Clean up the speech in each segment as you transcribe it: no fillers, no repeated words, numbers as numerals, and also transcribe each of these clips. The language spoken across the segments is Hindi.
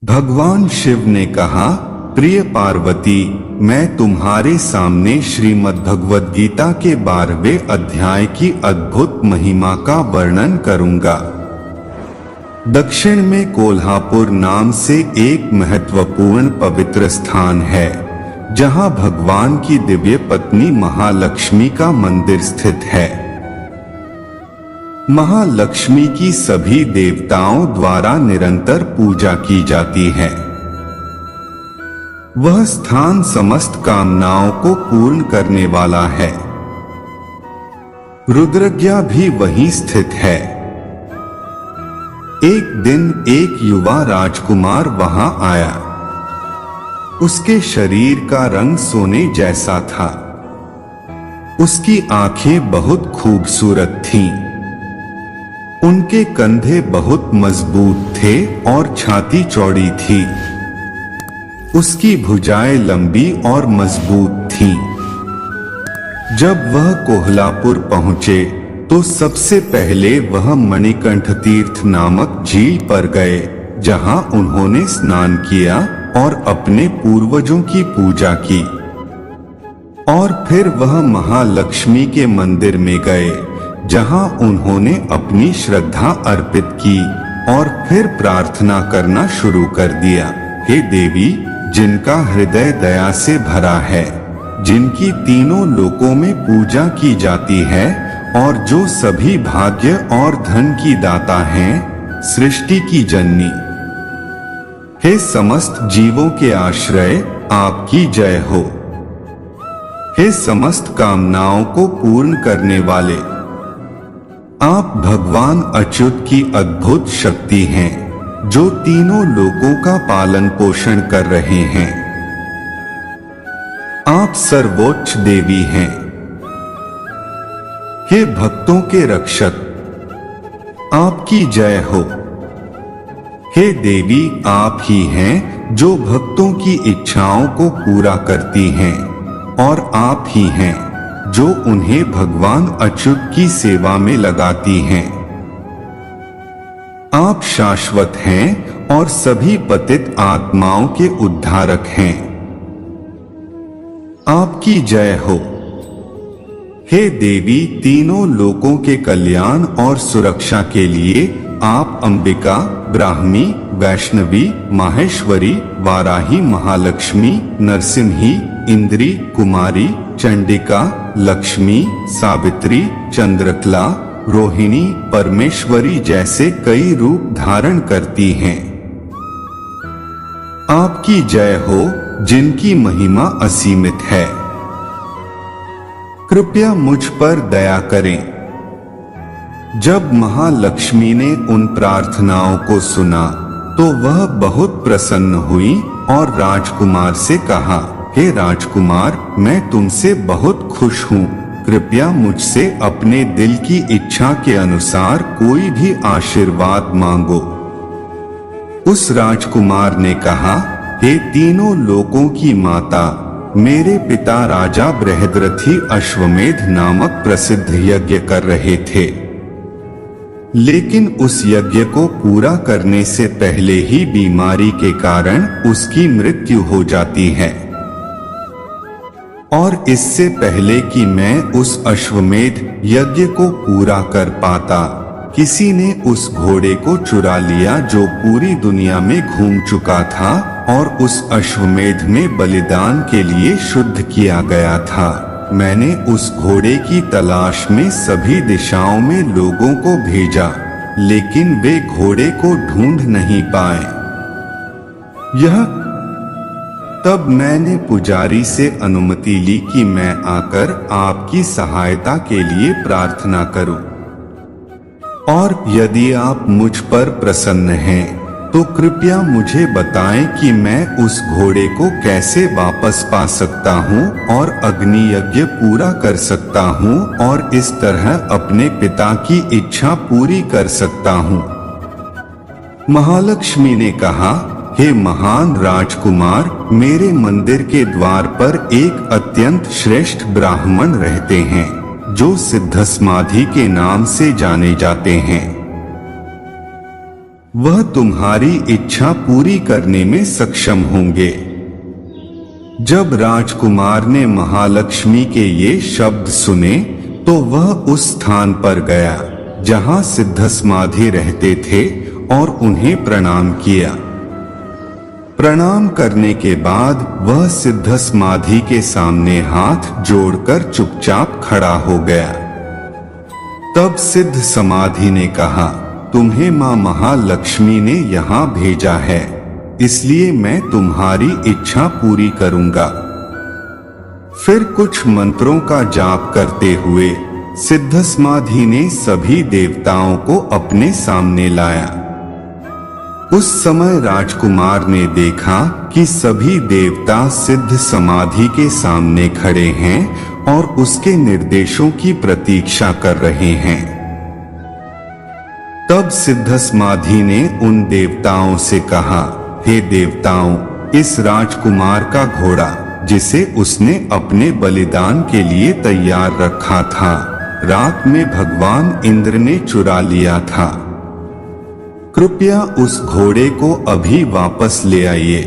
भगवान शिव ने कहा, प्रिय पार्वती, मैं तुम्हारे सामने श्रीमद् भगवद गीता के 12वें अध्याय की अद्भुत महिमा का वर्णन करूंगा। दक्षिण में कोल्हापुर नाम से एक महत्वपूर्ण पवित्र स्थान है, जहां भगवान की दिव्य पत्नी महालक्ष्मी का मंदिर स्थित है। महालक्ष्मी की सभी देवताओं द्वारा निरंतर पूजा की जाती है। वह स्थान समस्त कामनाओं को पूर्ण करने वाला है। रुद्रज्ञा भी वहीं स्थित है। एक दिन एक युवा राजकुमार वहां आया। उसके शरीर का रंग सोने जैसा था। उसकी आंखें बहुत खूबसूरत थीं। उनके कंधे बहुत मजबूत थे और छाती चौड़ी थी। उसकी भुजाएं लंबी और मजबूत थीं। जब वह कोल्हापुर पहुंचे तो सबसे पहले वह मणिकंठ तीर्थ नामक झील पर गए, जहां उन्होंने स्नान किया और अपने पूर्वजों की पूजा की। और फिर वह महालक्ष्मी के मंदिर में गए, जहां उन्होंने अपनी श्रद्धा अर्पित की और फिर प्रार्थना करना शुरू कर दिया। हे देवी, जिनका हृदय दया से भरा है, जिनकी तीनों लोकों में पूजा की जाती है और जो सभी भाग्य और धन की दाता हैं, सृष्टि की जननी, हे समस्त जीवों के आश्रय, आपकी जय हो। हे समस्त कामनाओं को पूर्ण करने वाले, आप भगवान अच्युत की अद्भुत शक्ति हैं, जो तीनों लोकों का पालन पोषण कर रहे हैं। आप सर्वोच्च देवी हैं। हे भक्तों के रक्षक, आपकी जय हो। हे देवी, आप ही हैं जो भक्तों की इच्छाओं को पूरा करती हैं, और आप ही हैं जो उन्हें भगवान अच्युत की सेवा में लगाती हैं। आप शाश्वत हैं और सभी पतित आत्माओं के उद्धारक हैं। आपकी जय हो। हे देवी, तीनों लोकों के कल्याण और सुरक्षा के लिए आप अंबिका, ब्राह्मी, वैष्णवी, माहेश्वरी, वाराही, महालक्ष्मी, नरसिंही, इंद्री, कुमारी, चंडिका, लक्ष्मी, सावित्री, चंद्रकला, रोहिणी, परमेश्वरी जैसे कई रूप धारण करती हैं। आपकी जय हो, जिनकी महिमा असीमित है। कृपया मुझ पर दया करें। जब महालक्ष्मी ने उन प्रार्थनाओं को सुना तो वह बहुत प्रसन्न हुई और राजकुमार से कहा, हे राजकुमार, मैं तुमसे बहुत खुश हूँ। कृपया मुझसे अपने दिल की इच्छा के अनुसार कोई भी आशीर्वाद मांगो। उस राजकुमार ने कहा, हे तीनों लोकों की माता, मेरे पिता राजा बृहद्रथी अश्वमेध नामक प्रसिद्ध यज्ञ कर रहे थे, लेकिन उस यज्ञ को पूरा करने से पहले ही बीमारी के कारण उसकी मृत्यु हो जाती है। और इससे पहले कि मैं उस अश्वमेध यज्ञ को पूरा कर पाता, किसी ने उस घोड़े को चुरा लिया जो पूरी दुनिया में घूम चुका था और उस अश्वमेध में बलिदान के लिए शुद्ध किया गया था। मैंने उस घोड़े की तलाश में सभी दिशाओं में लोगों को भेजा, लेकिन वे घोड़े को ढूंढ नहीं पाए। तब मैंने पुजारी से अनुमति ली कि मैं आकर आपकी सहायता के लिए प्रार्थना करूं। और यदि आप मुझ पर प्रसन्न हैं, तो कृपया मुझे बताएं कि मैं उस घोड़े को कैसे वापस पा सकता हूं और अग्नि यज्ञ पूरा कर सकता हूं और इस तरह अपने पिता की इच्छा पूरी कर सकता हूं। महालक्ष्मी ने कहा, हे महान राजकुमार, मेरे मंदिर के द्वार पर एक अत्यंत श्रेष्ठ ब्राह्मण रहते हैं, जो सिद्ध समाधि के नाम से जाने जाते हैं। वह तुम्हारी इच्छा पूरी करने में सक्षम होंगे। जब राजकुमार ने महालक्ष्मी के ये शब्द सुने तो वह उस स्थान पर गया जहां सिद्धसमाधि रहते थे और उन्हें प्रणाम किया। प्रणाम करने के बाद वह सिद्धसमाधि के सामने हाथ जोड़कर चुपचाप खड़ा हो गया। तब सिद्ध समाधि ने कहा, तुम्हें मां महालक्ष्मी ने यहाँ भेजा है, इसलिए मैं तुम्हारी इच्छा पूरी करूंगा। फिर कुछ मंत्रों का जाप करते हुए सिद्धसमाधि ने सभी देवताओं को अपने सामने लाया। उस समय राजकुमार ने देखा कि सभी देवता सिद्ध समाधि के सामने खड़े हैं और उसके निर्देशों की प्रतीक्षा कर रहे हैं। तब सिद्धसमाधि ने उन देवताओं से कहा, हे देवताओं, इस राजकुमार का घोड़ा जिसे उसने अपने बलिदान के लिए तैयार रखा था, रात में भगवान इंद्र ने चुरा लिया था। कृपया उस घोड़े को अभी वापस ले आइए।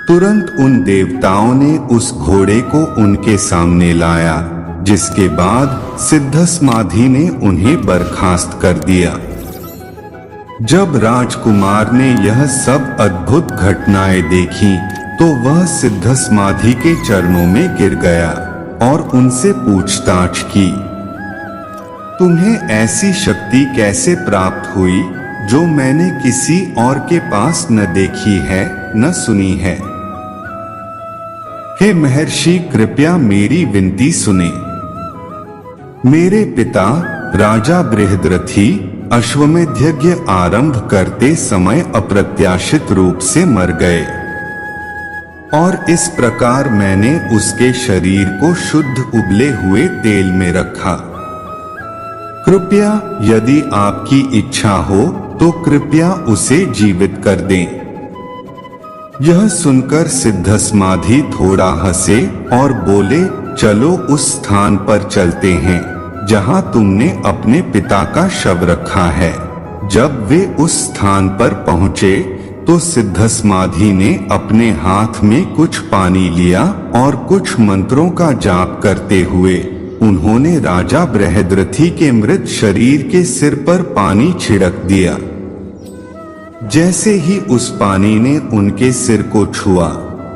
तुरंत उन देवताओं ने उस घोड़े को उनके सामने लाया, जिसके बाद सिद्धसमाधि ने उन्हें बर्खास्त कर दिया। जब राजकुमार ने यह सब अद्भुत घटनाएं देखी तो वह सिद्धसमाधि के चरणों में गिर गया और उनसे पूछताछ की, तुम्हें ऐसी शक्ति कैसे प्राप्त हुई जो मैंने किसी और के पास न देखी है न सुनी है? हे महर्षि, कृपया मेरी विनती सुने। मेरे पिता राजा बृहद्रथी अश्वमेध यज्ञ आरंभ करते समय अप्रत्याशित रूप से मर गए और इस प्रकार मैंने उसके शरीर को शुद्ध उबले हुए तेल में रखा। कृपया यदि आपकी इच्छा हो तो कृपया उसे जीवित कर दें। यह सुनकर सिद्धसमाधि थोड़ा हंसे और बोले, चलो उस स्थान पर चलते हैं जहां तुमने अपने पिता का शव रखा है। जब वे उस स्थान पर पहुंचे तो सिद्धसमाधि ने अपने हाथ में कुछ पानी लिया और कुछ मंत्रों का जाप करते हुए उन्होंने राजा बृहद्रथी के मृत शरीर के सिर पर पानी छिड़क दिया। जैसे ही उस पानी ने उनके सिर को छुआ,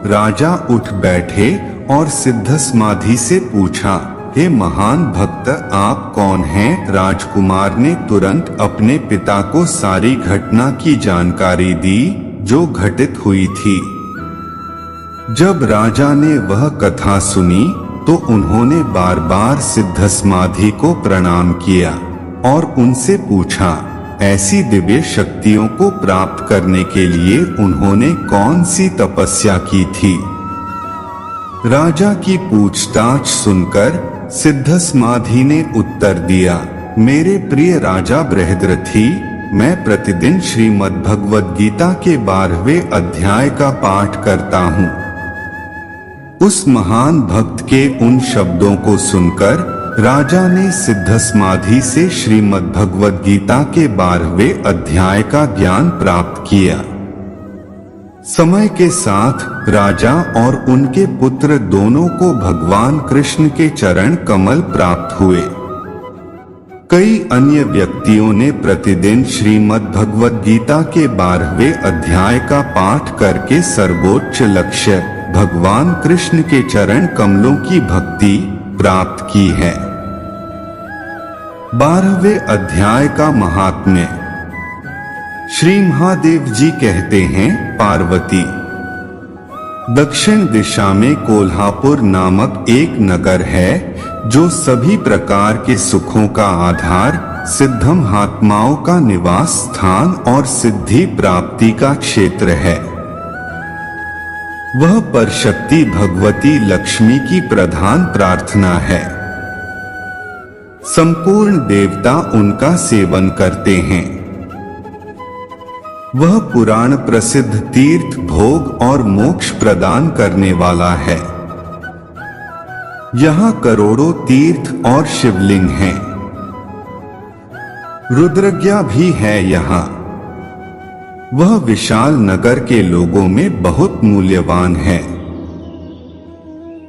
राजा उठ बैठे और सिद्धसमाधि से पूछा, हे महान भक्त, आप कौन हैं? राजकुमार ने तुरंत अपने पिता को सारी घटना की जानकारी दी जो घटित हुई थी। जब राजा ने वह कथा सुनी तो उन्होंने बार बार सिद्धसमाधि को प्रणाम किया और उनसे पूछा, ऐसी दिव्य शक्तियों को प्राप्त करने के लिए उन्होंने कौन सी तपस्या की थी? राजा की पूछताछ सुनकर सिद्धसमाधि ने उत्तर दिया, मेरे प्रिय राजा बृहद्रथी, मैं प्रतिदिन श्रीमद् भगवद गीता के 12वें अध्याय का पाठ करता हूँ। उस महान भक्त के उन शब्दों को सुनकर राजा ने सिद्धसमाधि से श्रीमद् भगवद गीता के 12वें अध्याय का ज्ञान प्राप्त किया। समय के साथ राजा और उनके पुत्र दोनों को भगवान कृष्ण के चरण कमल प्राप्त हुए। कई अन्य व्यक्तियों ने प्रतिदिन श्रीमद् भगवद गीता के 12वें अध्याय का पाठ करके सर्वोच्च लक्ष्य भगवान कृष्ण के चरण कमलों की भक्ति प्राप्त की है। 12वें अध्याय का महात्म्य। श्री महादेव जी कहते हैं, पार्वती, दक्षिण दिशा में कोल्हापुर नामक एक नगर है जो सभी प्रकार के सुखों का आधार, सिद्ध महात्माओं का निवास स्थान और सिद्धि प्राप्ति का क्षेत्र है। वह परशक्ति भगवती लक्ष्मी की प्रधान प्रार्थना है। संपूर्ण देवता उनका सेवन करते हैं। वह पुराण प्रसिद्ध तीर्थ, भोग और मोक्ष प्रदान करने वाला है। यहाँ करोड़ों तीर्थ और शिवलिंग हैं। रुद्रज्ञा भी है यहाँ। वह विशाल नगर के लोगों में बहुत मूल्यवान है।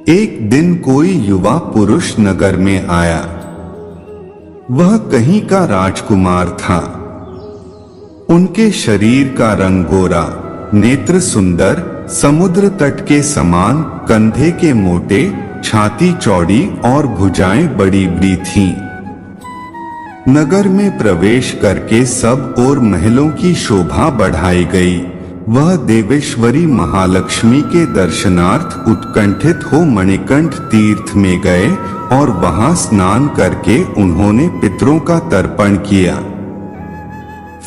एक दिन कोई युवा पुरुष नगर में आया। वह कहीं का राजकुमार था। उनके शरीर का रंग गोरा, नेत्र सुंदर, समुद्र तट के समान, कंधे के मोटे, छाती चौड़ी और भुजाएं बड़ी बड़ी थीं। नगर में प्रवेश करके सब और महलों की शोभा बढ़ाई गई। वह देवेश्वरी महालक्ष्मी के दर्शनार्थ उत्कंठित हो मणिकंठ तीर्थ में गए और वहां स्नान करके उन्होंने पितरों का तर्पण किया।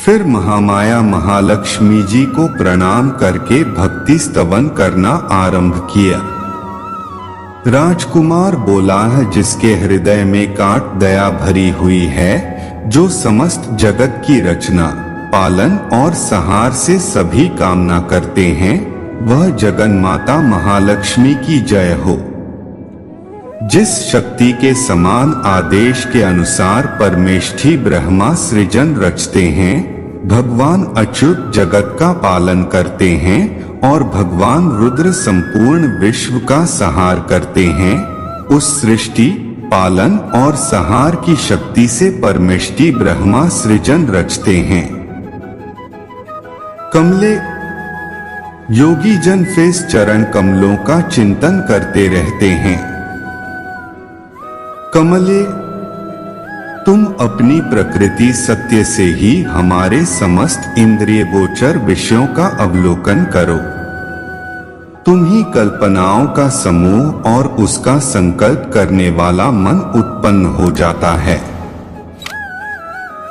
फिर महामाया महालक्ष्मी जी को प्रणाम करके भक्ति स्तवन करना आरंभ किया। राजकुमार बोला है, जिसके हृदय में काट दया भरी हुई है, जो समस्त जगत की रचना, पालन और सहार से सभी कामना करते हैं, वह जगन माता महालक्ष्मी की जय हो। जिस शक्ति के समान आदेश के अनुसार परमेष्ठी ब्रह्मा सृजन रचते हैं, भगवान अच्युत जगत का पालन करते हैं और भगवान रुद्र संपूर्ण विश्व का सहार करते हैं, उस सृष्टि, पालन और सहार की शक्ति से परमेष्ठी ब्रह्मा सृजन रचते हैं। कमले योगी जन फेस चरण कमलों का चिंतन करते रहते हैं। कमले, तुम अपनी प्रकृति सत्य से ही हमारे समस्त इंद्रिय गोचर विषयों का अवलोकन करो। तुम ही कल्पनाओं का समूह और उसका संकल्प करने वाला मन उत्पन्न हो जाता है।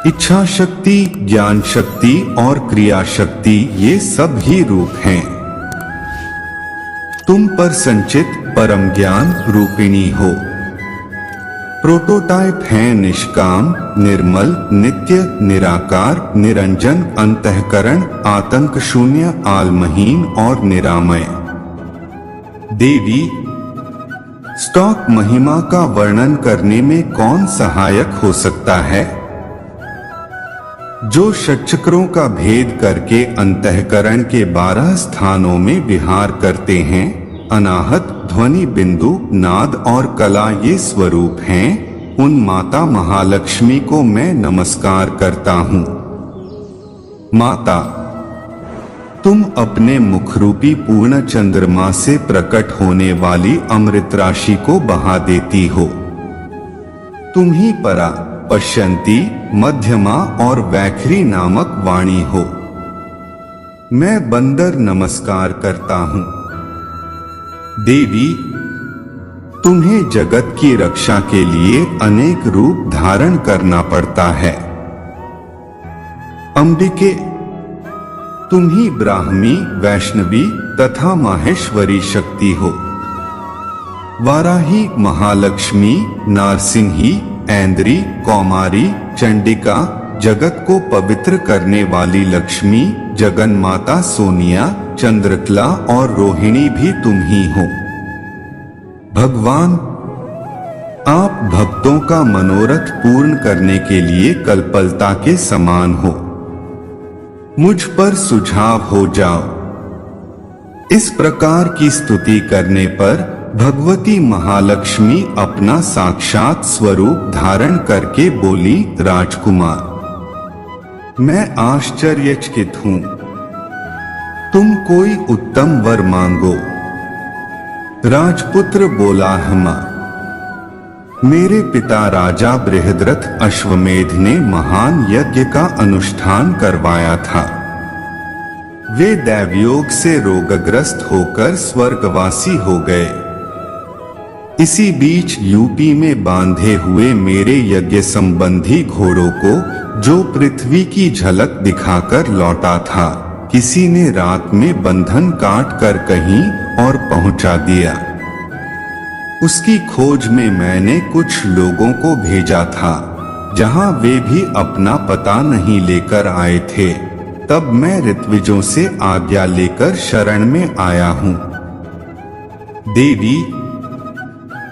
इच्छा शक्ति, ज्ञान शक्ति और क्रिया शक्ति, ये सब ही रूप हैं। तुम पर संचित परम ज्ञान रूपिणी हो। प्रोटोटाइप है निष्काम, निर्मल, नित्य, निराकार, निरंजन, अंतःकरण, आतंक शून्य, आलमहीन और निरामय। देवी, स्टॉक महिमा का वर्णन करने में कौन सहायक हो सकता है? जो षट्चक्रों का भेद करके अंतःकरण के 12 स्थानों में विहार करते हैं, अनाहत, ध्वनि, बिंदु, नाद और कला ये स्वरूप हैं, उन माता महालक्ष्मी को मैं नमस्कार करता हूँ। माता, तुम अपने मुखरूपी पूर्ण चंद्रमा से प्रकट होने वाली अमृत राशि को बहा देती हो। तुम ही परा, पश्यंती, मध्यमा और वैखरी नामक वाणी हो। मैं बंदर नमस्कार करता हूँ। देवी, तुम्हें जगत की रक्षा के लिए अनेक रूप धारण करना पड़ता है। अंबिके, तुम ही ब्राह्मी, वैष्णवी तथा माहेश्वरी शक्ति हो। वाराही, महालक्ष्मी, नारसिंही, ऐन्द्री, कौमारी, चंडिका, जगत को पवित्र करने वाली लक्ष्मी, जगन माता सोनिया, चंद्रकला और रोहिणी भी तुम ही हो। भगवान, आप भक्तों का मनोरथ पूर्ण करने के लिए कल्पलता के समान हो। मुझ पर सुझाव हो जाओ। इस प्रकार की स्तुति करने पर भगवती महालक्ष्मी अपना साक्षात स्वरूप धारण करके बोली, राजकुमार, मैं आश्चर्यचकित हूं। तुम कोई उत्तम वर मांगो। राजपुत्र बोला, हमा, मेरे पिता राजा बृहद्रथ अश्वमेध ने महान यज्ञ का अनुष्ठान करवाया था। वे दैवयोग से रोगग्रस्त होकर स्वर्गवासी हो गए। इसी बीच यूपी में बांधे हुए मेरे यज्ञ संबंधी घोड़ों को, जो पृथ्वी की झलक दिखाकर लौटा था, किसी ने रात में बंधन काट कर कहीं और पहुंचा दिया। उसकी खोज में मैंने कुछ लोगों को भेजा था, जहां वे भी अपना पता नहीं लेकर आए थे। तब मैं ऋत्विजों से आज्ञा लेकर शरण में आया हूं। देवी,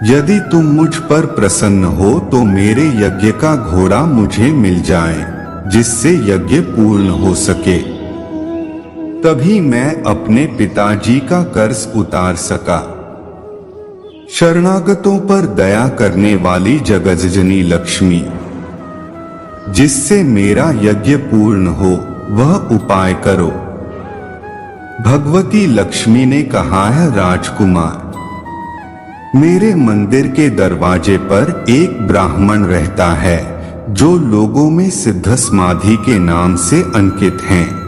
यदि तुम मुझ पर प्रसन्न हो तो मेरे यज्ञ का घोड़ा मुझे मिल जाए, जिससे यज्ञ पूर्ण हो सके। तभी मैं अपने पिताजी का कर्ज उतार सका। शरणागतों पर दया करने वाली जगज्जननी लक्ष्मी, जिससे मेरा यज्ञ पूर्ण हो, वह उपाय करो। भगवती लक्ष्मी ने कहा है, राजकुमार, मेरे मंदिर के दरवाजे पर एक ब्राह्मण रहता है जो लोगों में सिद्ध समाधि के नाम से अंकित हैं।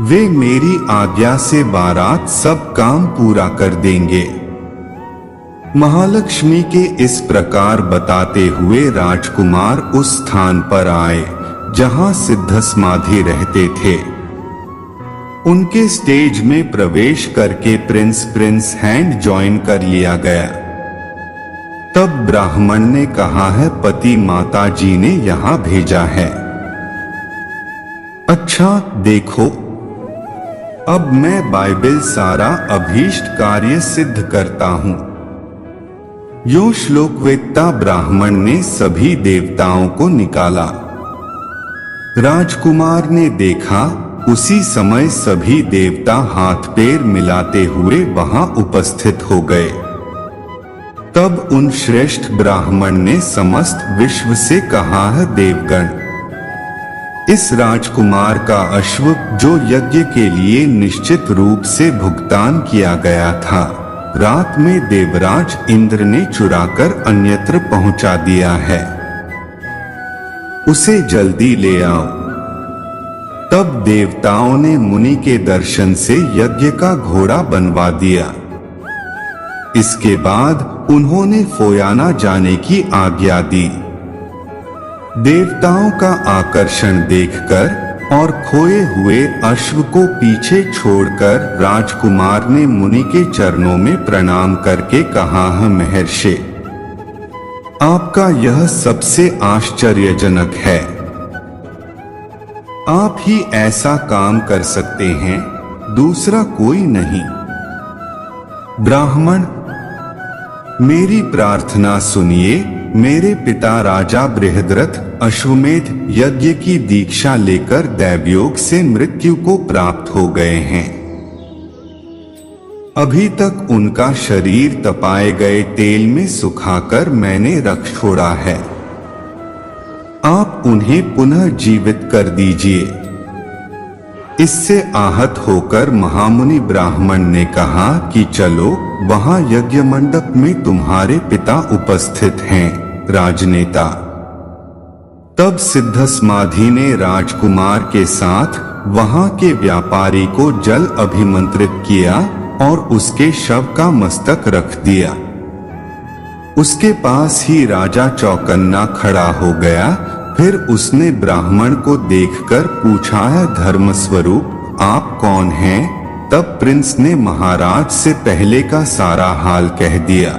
वे मेरी आज्ञा से बारात सब काम पूरा कर देंगे। महालक्ष्मी के इस प्रकार बताते हुए राजकुमार उस स्थान पर आए जहां सिद्ध समाधि रहते थे। उनके स्टेज में प्रवेश करके प्रिंस हैंड जॉइन कर लिया गया। तब ब्राह्मण ने कहा है, पति माता जी ने यहां भेजा है। अच्छा देखो, अब मैं बाइबल सारा अभीष्ट कार्य सिद्ध करता हूं। यो श्लोकवेत्ता ब्राह्मण ने सभी देवताओं को निकाला। राजकुमार ने देखा, उसी समय सभी देवता हाथ पैर मिलाते हुए वहां उपस्थित हो गए। तब उन श्रेष्ठ ब्राह्मण ने समस्त विश्व से कहा है, देवगण, इस राजकुमार का अश्व जो यज्ञ के लिए निश्चित रूप से भुगतान किया गया था, रात में देवराज इंद्र ने चुराकर अन्यत्र पहुंचा दिया है। उसे जल्दी ले आओ। तब देवताओं ने मुनि के दर्शन से यज्ञ का घोड़ा बनवा दिया। इसके बाद उन्होंने फोयाना जाने की आज्ञा दी। देवताओं का आकर्षण देखकर और खोए हुए अश्व को पीछे छोड़कर राजकुमार ने मुनि के चरणों में प्रणाम करके कहा है, महर्षि, आपका यह सबसे आश्चर्यजनक है। आप ही ऐसा काम कर सकते हैं, दूसरा कोई नहीं। ब्राह्मण, मेरी प्रार्थना सुनिए। मेरे पिता राजा बृहद्रथ अश्वमेध यज्ञ की दीक्षा लेकर दैवयोग से मृत्यु को प्राप्त हो गए हैं। अभी तक उनका शरीर तपाए गए तेल में सुखाकर मैंने रख छोड़ा है। आप उन्हें पुनः जीवित कर दीजिए। इससे आहत होकर महामुनि ब्राह्मण ने कहा कि चलो, वहां यज्ञ मंडप में तुम्हारे पिता उपस्थित हैं, राजनेता। तब सिद्ध समाधि ने राजकुमार के साथ वहां के व्यापारी को जल अभिमंत्रित किया और उसके शव का मस्तक रख दिया। उसके पास ही राजा चौकन्ना खड़ा हो गया। फिर उसने ब्राह्मण को देखकर पूछा है, धर्म स्वरूप आप कौन हैं? तब प्रिंस ने महाराज से पहले का सारा हाल कह दिया।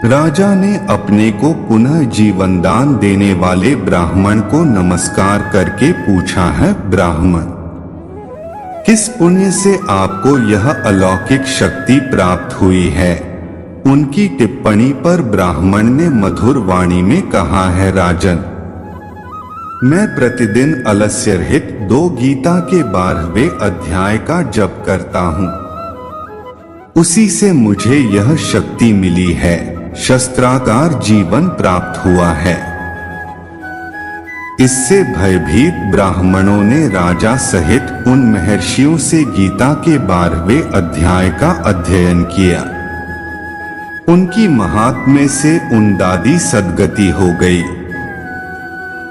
राजा ने अपने को पुनः जीवन दान देने वाले ब्राह्मण को नमस्कार करके पूछा है, ब्राह्मण, किस पुण्य से आपको यह अलौकिक शक्ति प्राप्त हुई है? उनकी टिप्पणी पर ब्राह्मण ने मधुर वाणी में कहा है, राजन, मैं प्रतिदिन आलस्य रहित 2 गीता के 12वें अध्याय का जप करता हूँ। उसी से मुझे यह शक्ति मिली है, शस्त्रागार जीवन प्राप्त हुआ है। इससे भयभीत ब्राह्मणों ने राजा सहित उन महर्षियों से गीता के 12वें अध्याय का अध्ययन किया। उनकी महात्म्य से उन्दादी सद्गति हो गई।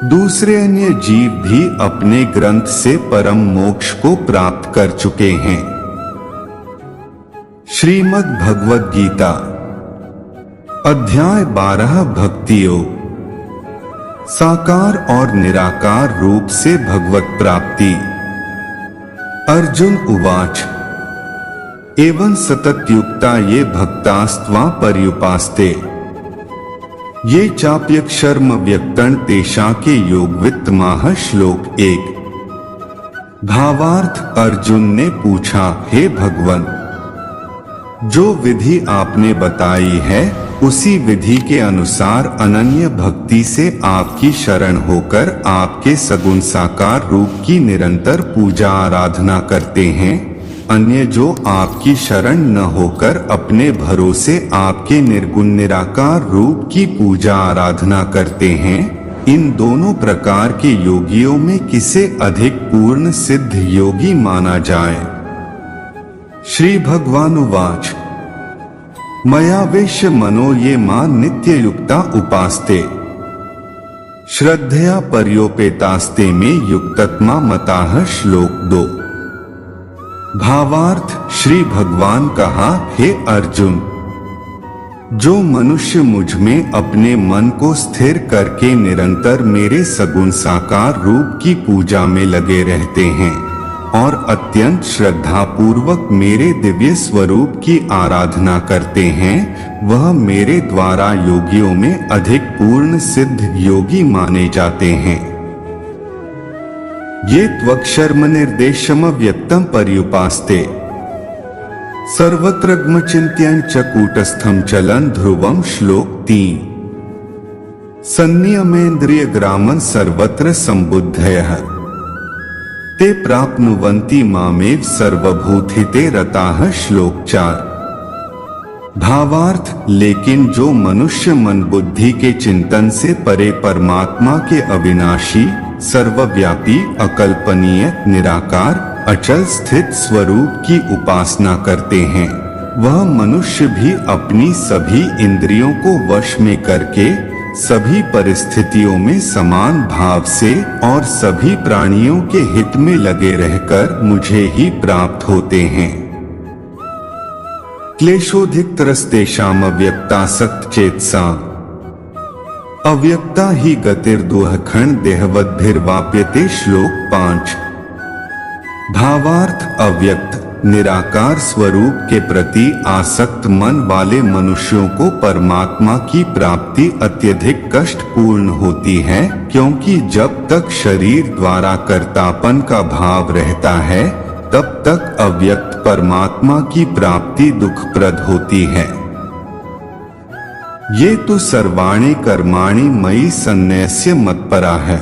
दूसरे अन्य जीव भी अपने ग्रंथ से परम मोक्ष को प्राप्त कर चुके हैं। श्रीमद् भगवद गीता अध्याय 12 भक्ति योग। साकार और निराकार रूप से भगवत प्राप्ति। अर्जुन उवाच, एवं सततयुक्ता ये भक्तास्त्वा पर्युपास्ते, ये चाप्यक्षर्म व्यक्तन तेषा के योगवित्तमाह। श्लोक 1। भावार्थ, अर्जुन ने पूछा, हे भगवन, जो विधि आपने बताई है उसी विधि के अनुसार अनन्य भक्ति से आपकी शरण होकर आपके सगुण साकार रूप की निरंतर पूजा आराधना करते हैं। अन्य जो आपकी शरण न होकर अपने भरोसे आपके निर्गुण निराकार रूप की पूजा आराधना करते हैं, इन दोनों प्रकार के योगियों में किसे अधिक पूर्ण सिद्ध योगी माना जाए। श्री भगवानुवाच मया वेश्य मनो ये मां नित्य युक्ता उपास्ते श्रद्धया पर्योपेतास्ते में युक्तत्मा मताः श्लोक 2। भावार्थ श्री भगवान कहा, हे अर्जुन, जो मनुष्य मुझ में अपने मन को स्थिर करके निरंतर मेरे सगुण साकार रूप की पूजा में लगे रहते हैं और अत्यंत श्रद्धा पूर्वक मेरे दिव्य स्वरूप की आराधना करते हैं, वह मेरे द्वारा योगियों में अधिक पूर्ण सिद्ध योगी माने जाते हैं। ये त्वक्षर्म निर्देशम व्यक्तम पर्युपास्ते सर्वत्र चिंत्यं च कूटस्थं चलन ध्रुवम श्लोक 3। संनियमेन्द्रिय ग्रामं सर्वत्र संबुद्धयः ते प्राप्नुवन्ति मामेव सर्वभूतिते रताः श्लोक 4। भावार्थ लेकिन जो मनुष्य मन बुद्धि के चिंतन से परे परमात्मा के अविनाशी, सर्वव्यापी, अकल्पनीय, निराकार, अचल स्थित स्वरूप की उपासना करते हैं, वह मनुष्य भी अपनी सभी इंद्रियों को वश में करके सभी परिस्थितियों में समान भाव से और सभी प्राणियों के हित में लगे रहकर मुझे ही प्राप्त होते हैं। क्लेशोधिकतरस्तेषाम् अव्यक्तासक्त चेतसा अव्यक्ता ही गतिर्दुःखं देहवद्भिर्वाप्यते श्लोक 5। भावार्थ अव्यक्त निराकार स्वरूप के प्रति आसक्त मन वाले मनुष्यों को परमात्मा की प्राप्ति अत्यधिक कष्टपूर्ण होती है, क्योंकि जब तक शरीर द्वारा कर्तापन का भाव रहता है तब तक अव्यक्त परमात्मा की प्राप्ति दुखप्रद होती है। ये तो सर्वाणि कर्माणि मयि सन्न्यस्य मत्परा है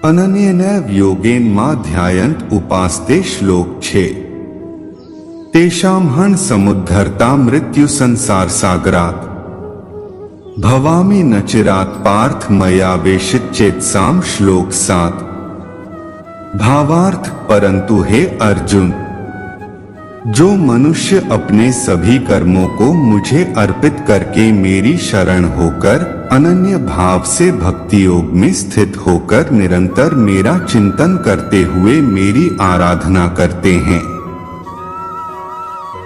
अनन्येन योगेन मां ध्यायन्त उपास्ते श्लोक 6। तेषां हन् समुद्धर्ता मृत्यु संसार सागरात् भवामि न चिरात् पार्थ मया वेशित चेतसाम श्लोक 7। भावार्थ परंतु हे अर्जुन, जो मनुष्य अपने सभी कर्मों को मुझे अर्पित करके मेरी शरण होकर अनन्य भाव से भक्ति योग में स्थित होकर निरंतर मेरा चिंतन करते हुए मेरी आराधना करते हैं,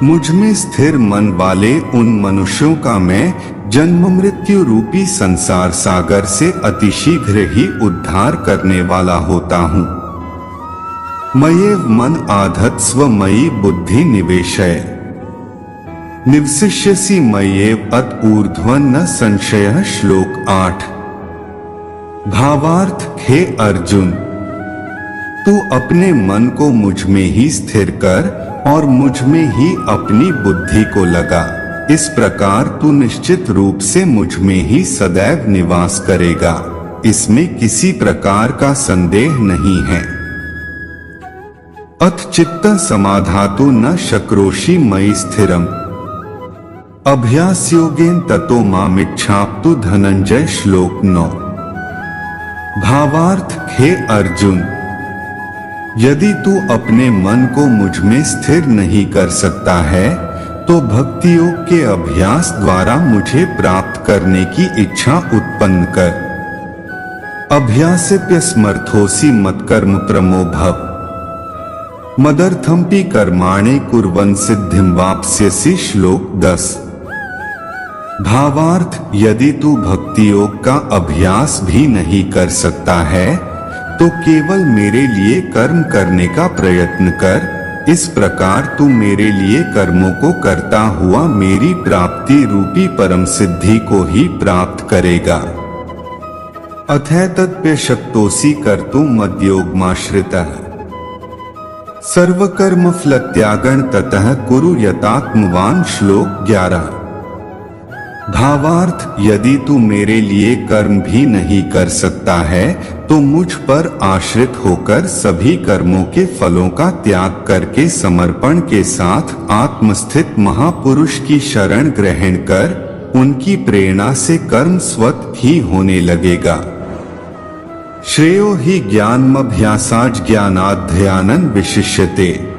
मुझ में स्थिर मन वाले उन मनुष्यों का मैं जन्म मृत्यु रूपी संसार सागर से अतिशीघ्र ही उद्धार करने वाला होता हूँ। मयेव मन आधत्स्व मयि बुद्धि निवेशय निवसिष्यसि मय्येव अत ऊर्ध्वं न संशयः श्लोक 8। भावार्थ हे अर्जुन, तू अपने मन को मुझ में ही स्थिर कर और मुझ में ही अपनी बुद्धि को लगा, इस प्रकार तू निश्चित रूप से मुझ में ही सदैव निवास करेगा, इसमें किसी प्रकार का संदेह नहीं है। अथ चित्तं समाधातु न शक्रोषि मयि स्थिरम् अभ्यास योगेन ततो मामिच्छाप्तु धनंजय श्लोक 9। भावार्थ हे अर्जुन, यदि तू अपने मन को मुझ में स्थिर नहीं कर सकता है तो भक्ति योग के अभ्यास द्वारा मुझे प्राप्त करने की इच्छा उत्पन्न कर। अभ्यासेऽप्यसमर्थोऽसि मत्कर्म प्रमो भव मदर्थमपि कर्माणि कुर्वन् सिद्धिं वाप्स्यसि श्लोक 10। भावार्थ यदि तू भक्ति योग का अभ्यास भी नहीं कर सकता है तो केवल मेरे लिए कर्म करने का प्रयत्न कर, इस प्रकार तू मेरे लिए कर्मों को करता हुआ मेरी प्राप्ति रूपी परम सिद्धि को ही प्राप्त करेगा। अथैतत्प्यशक्तोऽसि कर्तुं मद्योगमाश्रितः सर्वकर्म फलत्यागं ततः कुरु यतात्मवान् श्लोक 11। भावार्थ, यदि तू मेरे लिए कर्म भी नहीं कर सकता है तो मुझ पर आश्रित होकर सभी कर्मों के फलों का त्याग करके समर्पण के साथ आत्मस्थित महापुरुष की शरण ग्रहण कर उनकी प्रेरणा से कर्म स्वतः ही होने लगेगा। श्रेयो हि ज्ञानमभ्यासाच् ज्ञानाध्यानन् विशिष्यते।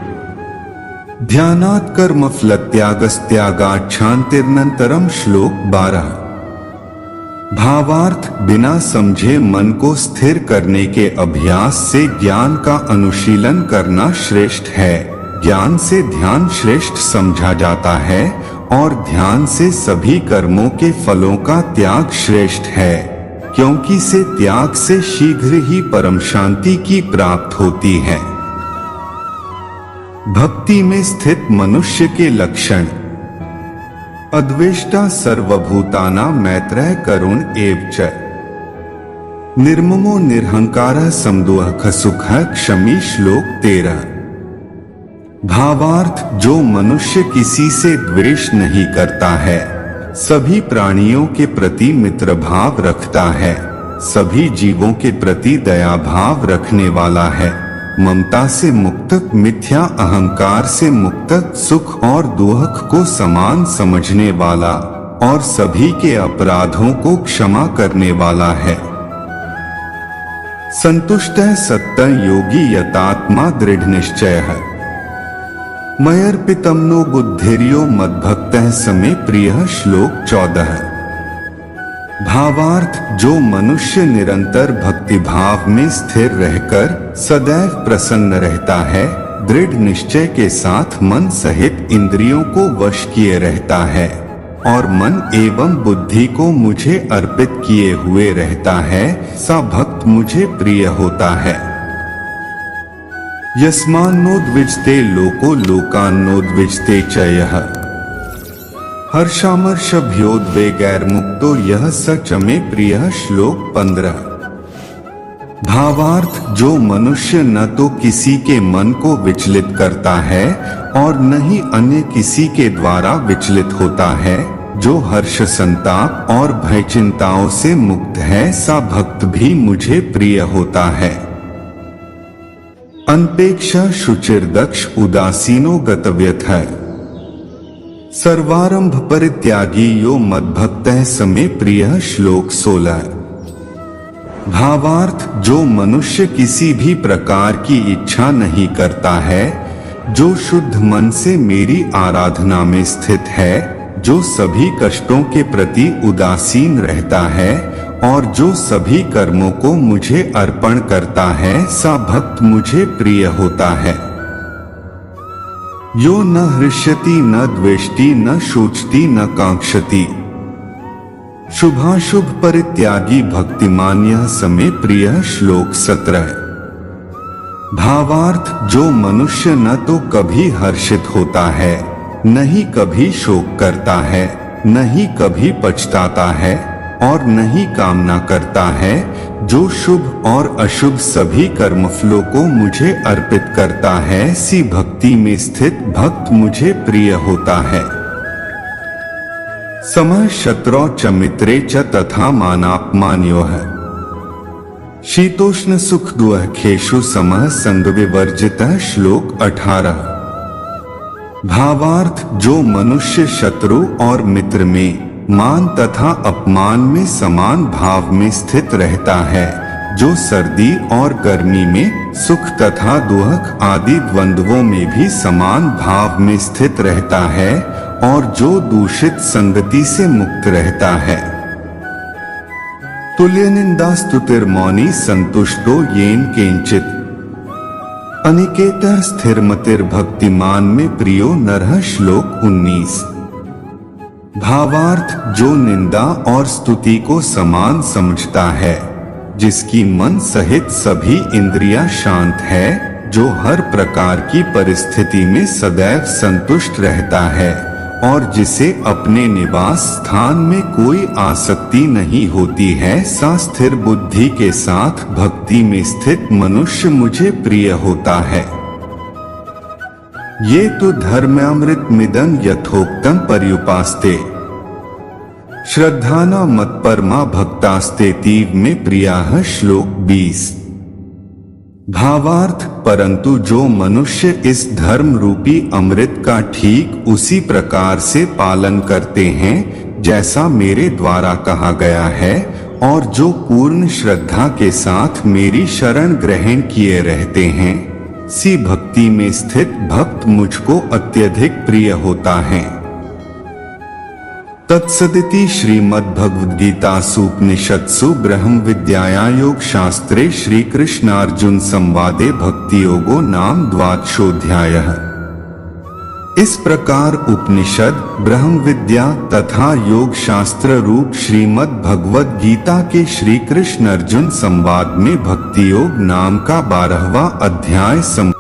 ध्यानात् कर्मफलत्यागस्त्यागात् शान्तिरनन्तरम्। श्लोक 12। भावार्थ, बिना समझे मन को स्थिर करने के अभ्यास से ज्ञान का अनुशीलन करना श्रेष्ठ है। ज्ञान से ध्यान श्रेष्ठ समझा जाता है और ध्यान से सभी कर्मों के फलों का त्याग श्रेष्ठ है, क्योंकि से त्याग से शीघ्र ही परम शांति की प्राप्ति होती है। भक्ति में स्थित मनुष्य के लक्षण। अद्वेष्टा सर्वभूतानां मैत्रः करुण एव च। निर्ममो निरहंकारः समदुःखः सुखः क्षमी। श्लोक 13। भावार्थ, जो मनुष्य किसी से द्वेष नहीं करता है, सभी प्राणियों के प्रति मित्र भाव रखता है, सभी जीवों के प्रति दया भाव रखने वाला है, ममता से मुक्त, मिथ्या अहंकार से मुक्त, सुख और दुख को समान समझने वाला और सभी के अपराधों को क्षमा करने वाला है। संतुष्टः सत्तः योगी यतात्मा दृढ़ निश्चयः। मयर्पितं नो बुद्धिर्यो मद्भक्तः समे प्रियः। श्लोक 14। भावार्थ, जो मनुष्य निरंतर भक्ति भाव में स्थिर रहकर सदैव प्रसन्न रहता है, दृढ़ निश्चय के साथ मन सहित इंद्रियों को वश किए रहता है और मन एवं बुद्धि को मुझे अर्पित किए हुए रहता है, सा भक्त मुझे प्रिय होता है। यस्मान्नोद्विजते लोको लोकान्नोद्विजते च यः। हर्षामर्षभयोद्वेगैर्मुक्तो यः स च मे प्रियः। श्लोक 15। भावार्थ, जो मनुष्य न तो किसी के मन को विचलित करता है और न ही अन्य किसी के द्वारा विचलित होता है, जो हर्ष संताप और भय चिंताओं से मुक्त है, सा भक्त भी मुझे प्रिय होता है। अनपेक्षा शुचिर्दक्ष उदासीनो गतव्यथः। सर्वारंभ परित्यागी यो मद्भक्तः समे प्रियः। श्लोक 16। भावार्थ, जो मनुष्य किसी भी प्रकार की इच्छा नहीं करता है, जो शुद्ध मन से मेरी आराधना में स्थित है, जो सभी कष्टों के प्रति उदासीन रहता है और जो सभी कर्मों को मुझे अर्पण करता है, सा भक्त मुझे प्रिय होता है। यो न हृष्यति न द्वेष्टि न शोचति न कांक्षति। शुभाशुभ परित्यागी भक्तिमान यः समे प्रियः। श्लोक 17। भावार्थ, जो मनुष्य न तो कभी हर्षित होता है, न ही कभी शोक करता है, न ही कभी पछताता है और न ही कामना करता है, जो शुभ और अशुभ सभी कर्मफलों को मुझे अर्पित करता है, सी भक्ति में स्थित भक्त मुझे प्रिय होता है। समः शत्रौ च मित्रे च तथा मानापमानयोः। शीतोष्ण सुख दुःखेषु समः संग विवर्जितः। श्लोक 18। भावार्थ, जो मनुष्य शत्रु और मित्र में, मान तथा अपमान में समान भाव में स्थित रहता है, जो सर्दी और गर्मी में, सुख तथा दुख आदि द्वंद्वों में भी समान भाव में स्थित रहता है और जो दूषित संगति से मुक्त रहता है। तुल्य निंदा स्तुतिर्मौनी संतुष्टो येन केंचित। अनिकेतः स्थिरमतिर भक्तिमान में प्रियो नरः। श्लोक 19। भावार्थ, जो निंदा और स्तुति को समान समझता है, जिसकी मन सहित सभी इंद्रियां शांत है, जो हर प्रकार की परिस्थिति में सदैव संतुष्ट रहता है और जिसे अपने निवास स्थान में कोई आसक्ति नहीं होती है, सा स्थिर बुद्धि के साथ भक्ति में स्थित मनुष्य मुझे प्रिय होता है। ये तो धर्मामृत मिदं यथोक्तम पर्युपास्ते। श्रद्धाना मत्परमा भक्तास्तेतीव में प्रियाः श्लोक 20। भावार्थ, परंतु जो मनुष्य इस धर्म रूपी अमृत का ठीक उसी प्रकार से पालन करते हैं जैसा मेरे द्वारा कहा गया है, और जो पूर्ण श्रद्धा के साथ मेरी शरण ग्रहण किए रहते हैं, सी भक्ति में स्थित भक्त मुझको अत्यधिक प्रिय होता है। तत्सदिति श्रीमद्भगवद्गीतासूपनिषत्सु ब्रह्म विद्याया योग शास्त्रे श्री कृष्णार्जुन संवादे भक्ति योगो नाम द्वादशोऽध्यायः। इस प्रकार उपनिषद, ब्रह्म विद्या तथा योग शास्त्र रूप श्रीमद् भगवद गीता के श्री कृष्ण अर्जुन संवाद में भक्ति योग नाम का 12वां अध्याय